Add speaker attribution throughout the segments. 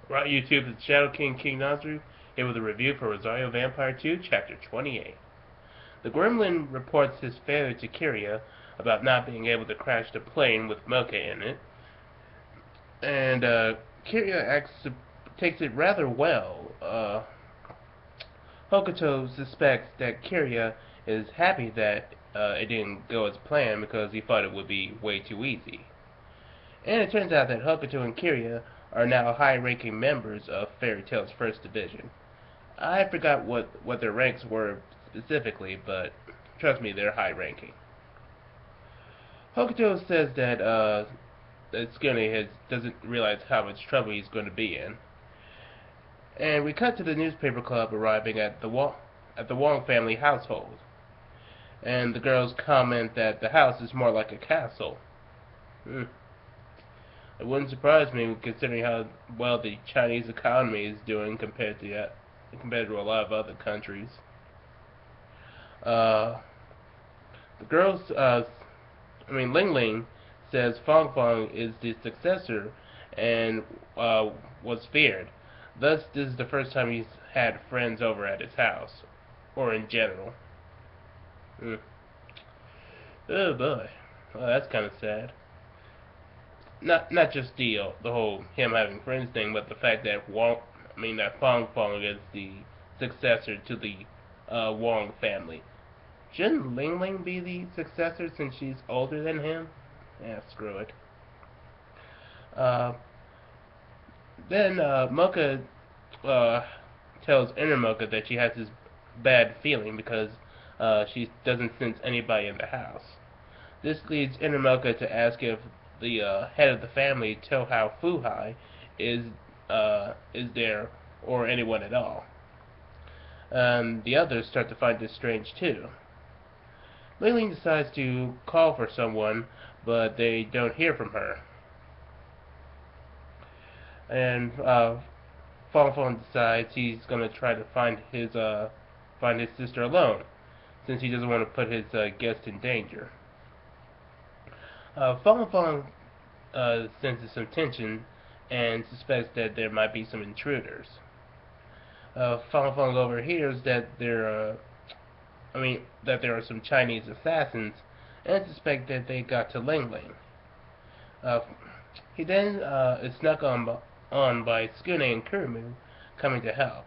Speaker 1: Right, YouTube, it's Shadow King Nazru, here with a review for Rosario Vampire 2, Chapter 28. The Gremlin reports his failure to Kiria about not being able to crash the plane with Mocha in it, and Kiria takes it rather well. Hokuto suspects that Kiria is happy that it didn't go as planned because he thought it would be way too easy. And it turns out that Hokuto and Kiria are now high-ranking members of Fairy Tail's First Division. I forgot what their ranks were specifically, but trust me, they're high-ranking. Hokuto says that Skone doesn't realize how much trouble he's going to be in. And we cut to the newspaper club arriving at the Wong family household. And the girls comment that the house is more like a castle. It wouldn't surprise me considering how well the Chinese economy is doing compared to a lot of other countries. Uh, the girls, Ling Ling says Fong Fong is the successor and was feared. Thus, this is the first time he's had friends over at his house, or in general. Mm. Oh boy, well, that's kind of sad. Not just the whole him having friends thing, but the fact that that Fong Fong is the successor to the Wong family. Shouldn't Ling Ling be the successor since she's older than him? Yeah, screw it. Uh, then Mocha uh, tells Inner Mocha that she has this bad feeling because she doesn't sense anybody in the house. This leads Inner Mocha to ask if the head of the family, Tohao Fuhai, is there or anyone at all. The others start to find this strange too. Ling decides to call for someone, but they don't hear from her. And Fong Fong decides he's gonna try to find his sister alone, since he doesn't want to put his guest in danger. Fong Fong senses some tension and suspects that there might be some intruders. Fong Fong overhears that that there are some Chinese assassins, and suspect that they got to Ling Ling. Uh, he then is snuck on by Skune and Kurmu coming to help.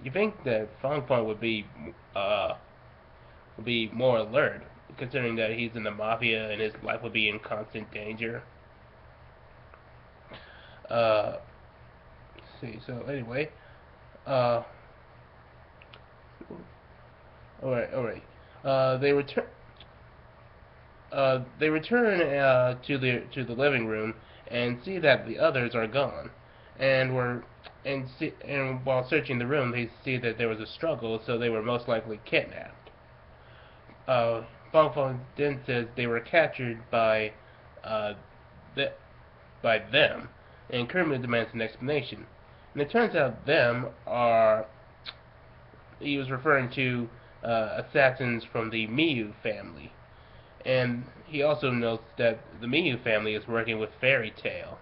Speaker 1: You think that Fong Fong would be more alert, considering that he's in the mafia and his life would be in constant danger. Let's see. So anyway, uh, all right. They return. They return to the living room and see that the others are gone, and while searching the room, they see that there was a struggle, so they were most likely kidnapped. Fong Fong then says they were captured uh, the, by them, and Kermit demands an explanation. And it turns out he was referring to assassins from the Miyu family. And he also notes that the Miyu family is working with Fairy Tail.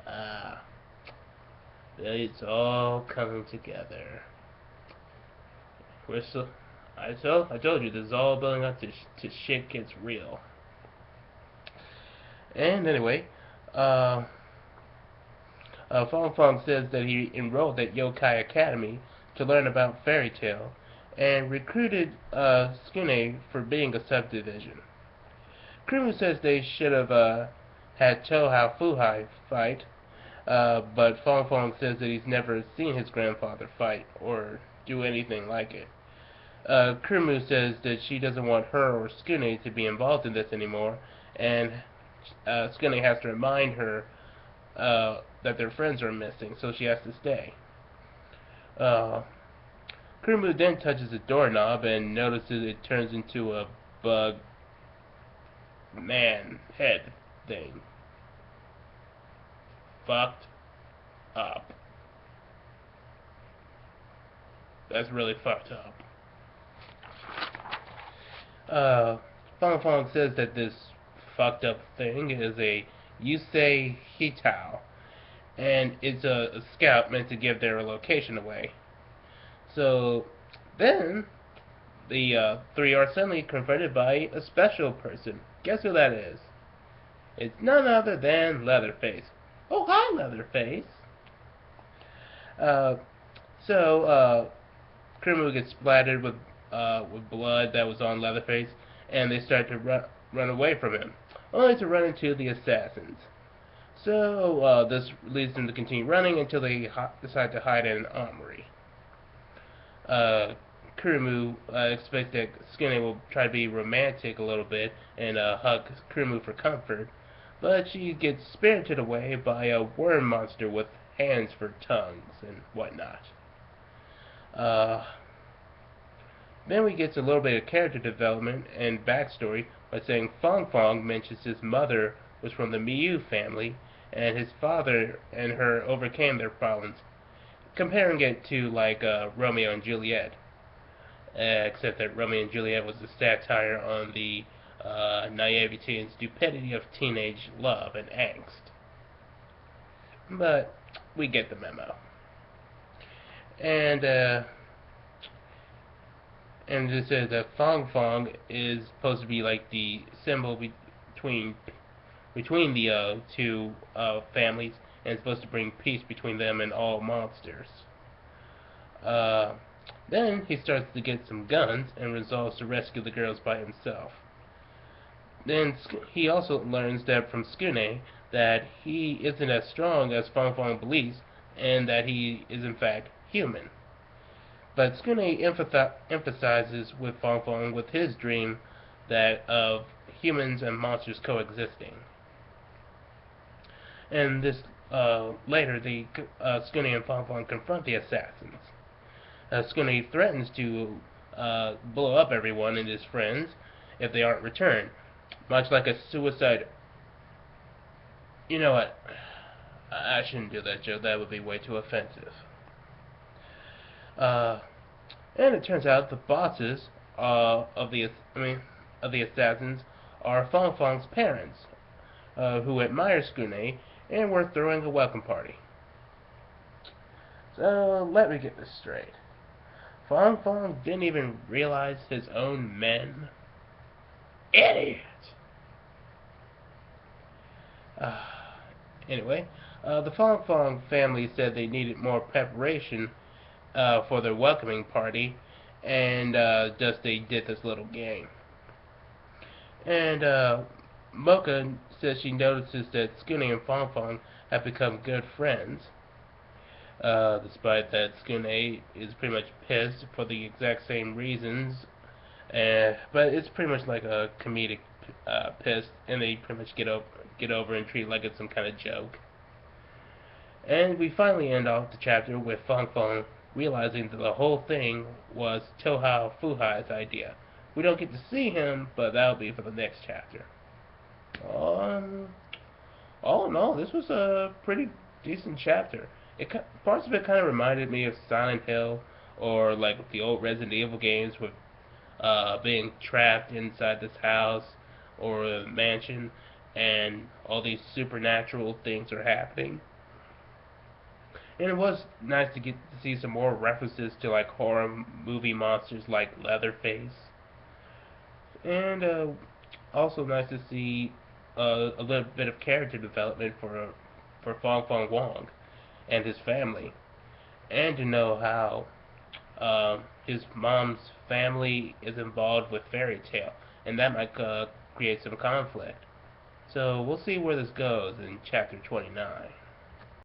Speaker 1: Ah, it's all coming together. We're so, I told you this is all building up to shit gets real. And anyway, Fong Fong says that he enrolled at Yokai Academy to learn about Fairy Tail, and recruited Skune for being a subdivision. Krimu says they should have had Tohao Fuhai fight, but Fong Fong says that he's never seen his grandfather fight or do anything like it. Krimu says that she doesn't want her or Skune to be involved in this anymore, and Skune has to remind her that their friends are missing, so she has to stay. Krimu then touches a doorknob and notices it turns into a bug man head thing. Fucked up. That's really fucked up. Fong Fong says that this fucked up thing is a Yusei Hitao, and it's a scout meant to give their location away. So then the three are suddenly confronted by a special person. Guess who that is? It's none other than Leatherface. Oh, hi, Leatherface. Uh, so Criminal gets splattered with blood that was on Leatherface, and they start to run away from him, only to run into the assassins. So this leads them to continue running until they decide to hide in an armory. Uh, Kurimu expects that Skinny will try to be romantic a little bit and hug Kurimu for comfort, but she gets spirited away by a worm monster with hands for tongues and whatnot. Uh, then we get a little bit of character development and backstory by saying Fong Fong mentions his mother was from the Miu family, and his father and her overcame their problems, comparing it to like Romeo and Juliet, except that Romeo and Juliet was a satire on the naivety and stupidity of teenage love and angst. But we get the memo. And it says that Fong Fong is supposed to be like the symbol between the two families, and it's supposed to bring peace between them and all monsters. Uh, then he starts to get some guns and resolves to rescue the girls by himself. Then he also learns that from Skune that he isn't as strong as Fong Fong believes, and that he is in fact human. But Skune emphasizes with Fong Fong with his dream that of humans and monsters coexisting. And this later, the Skune and Fong Fong confront the assassins. Skune threatens to blow up everyone and his friends if they aren't returned, much like a suicide. You know what? I shouldn't do that joke. That would be way too offensive. Uh, and it turns out the bosses of the assassins are Fong Fong's parents, who admire Skune and were throwing a welcome party. So let me get this straight. Fong Fong didn't even realize his own men. Idiot! Uh, anyway, the Fong Fong family said they needed more preparation for their welcoming party, and thus they did this little game. And Mocha says she notices that Skune and Fong Fong have become good friends, despite that Skune is pretty much pissed for the exact same reasons. But it's pretty much like a comedic piss, and they pretty much get over and treat it like it's some kind of joke. And we finally end off the chapter with Fong Fong realizing that the whole thing was Tohao Fuhai's idea. We don't get to see him, but that'll be for the next chapter. All in all, this was a pretty decent chapter. Parts of it kind of reminded me of Silent Hill or like the old Resident Evil games with being trapped inside this house or a mansion, and all these supernatural things are happening. And it was nice to get to see some more references to like horror movie monsters like Leatherface, and also nice to see a little bit of character development for Fong Fong Wong and his family, and to know how his mom's family is involved with Fairy Tale, and that might create some conflict. So we'll see where this goes in chapter 29.